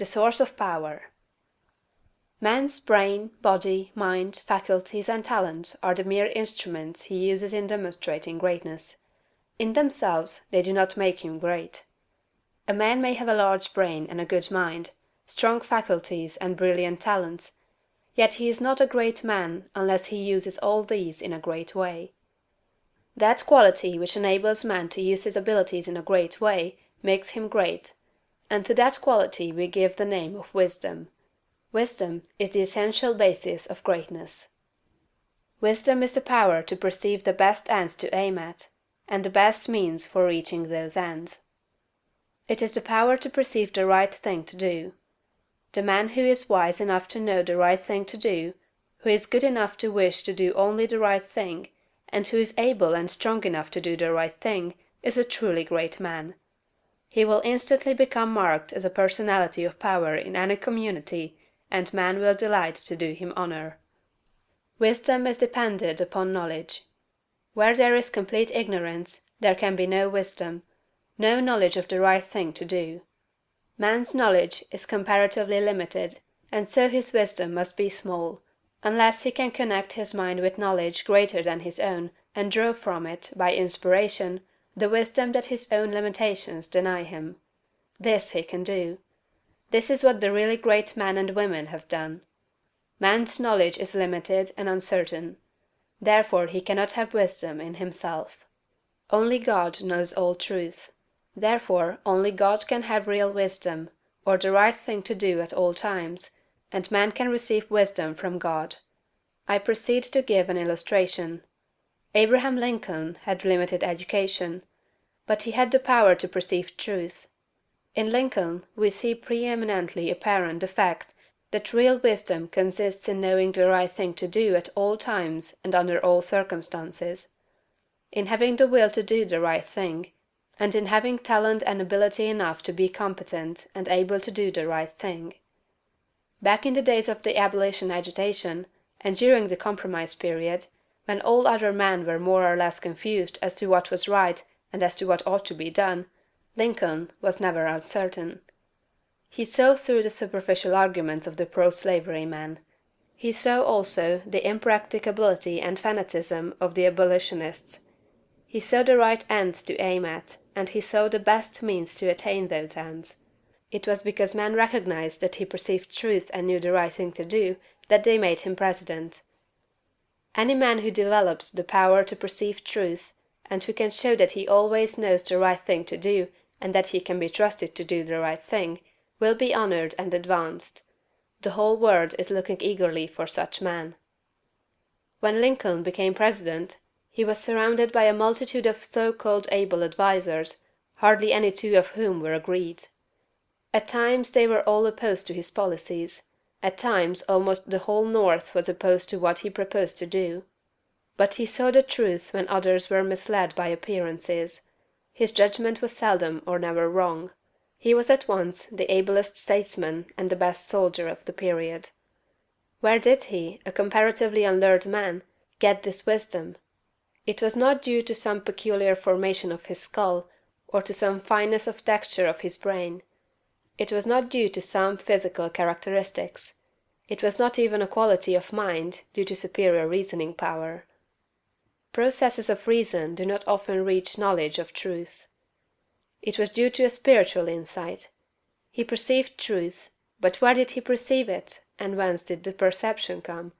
The source of power. Man's brain, body, mind, faculties, and talents are the mere instruments he uses in demonstrating greatness. In themselves they do not make him great. A man may have a large brain and a good mind, strong faculties and brilliant talents, yet he is not a great man unless he uses all these in a great way. That quality which enables man to use his abilities in a great way makes him great, and to that quality we give the name of wisdom. Wisdom is the essential basis of greatness. Wisdom is the power to perceive the best ends to aim at, and the best means for reaching those ends. It is the power to perceive the right thing to do. The man who is wise enough to know the right thing to do, who is good enough to wish to do only the right thing, and who is able and strong enough to do the right thing, is a truly great man. He will instantly become marked as a personality of power in any community, and man will delight to do him honor. Wisdom is dependent upon knowledge. Where there is complete ignorance, there can be no wisdom, no knowledge of the right thing to do. Man's knowledge is comparatively limited, and so his wisdom must be small, unless he can connect his mind with knowledge greater than his own, and draw from it, by inspiration, the wisdom that his own limitations deny him. This he can do. This is what the really great men and women have done. Man's knowledge is limited and uncertain. Therefore he cannot have wisdom in himself. Only God knows all truth. Therefore only God can have real wisdom, or the right thing to do at all times, and man can receive wisdom from God. I proceed to give an illustration. Abraham Lincoln had limited education, but he had the power to perceive truth. In Lincoln we see preeminently apparent the fact that real wisdom consists in knowing the right thing to do at all times and under all circumstances; in having the will to do the right thing, and in having talent and ability enough to be competent and able to do the right thing. Back in the days of the abolition agitation, and during the compromise period, when all other men were more or less confused as to what was right and as to what ought to be done, Lincoln was never uncertain. He saw through the superficial arguments of the pro-slavery men. He saw also the impracticability and fanaticism of the abolitionists. He saw the right ends to aim at, and he saw the best means to attain those ends. It was because men recognized that he perceived truth and knew the right thing to do, that they made him president. Any man who develops the power to perceive truth, and who can show that he always knows the right thing to do, and that he can be trusted to do the right thing, will be honored and advanced. The whole world is looking eagerly for such men. When Lincoln became president, he was surrounded by a multitude of so-called able advisers, hardly any two of whom were agreed. At times they were all opposed to his policies; at times almost the whole North was opposed to what he proposed to do. But he saw the truth when others were misled by appearances. His judgment was seldom or never wrong. He was at once the ablest statesman and the best soldier of the period. Where did he, a comparatively unlearned man, get this wisdom? It was not due to some peculiar formation of his skull, or to some fineness of texture of his brain. It was not due to some physical characteristics. It was not even a quality of mind due to superior reasoning power. Processes of reason do not often reach knowledge of truth. It was due to a spiritual insight. He perceived truth, but where did he perceive it, and whence did the perception come?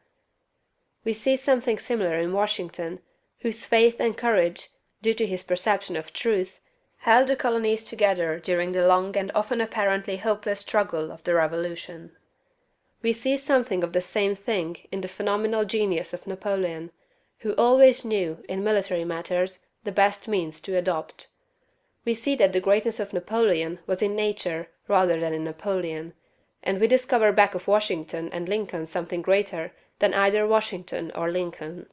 We see something similar in Washington, whose faith and courage, due to his perception of truth, held the colonies together during the long and often apparently hopeless struggle of the Revolution. We see something of the same thing in the phenomenal genius of Napoleon, who always knew, in military matters, the best means to adopt. We see that the greatness of Napoleon was in nature rather than in Napoleon, and we discover back of Washington and Lincoln something greater than either Washington or Lincoln.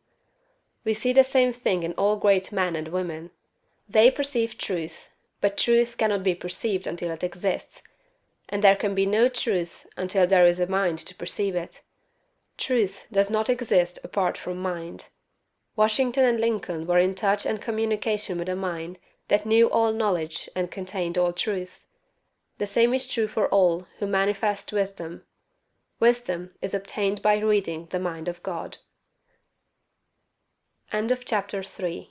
We see the same thing in all great men and women. They perceive truth, but truth cannot be perceived until it exists, and there can be no truth until there is a mind to perceive it. Truth does not exist apart from mind. Washington and Lincoln were in touch and communication with a mind that knew all knowledge and contained all truth. The same is true for all who manifest wisdom. Wisdom is obtained by reading the mind of God. CHAPTER 4.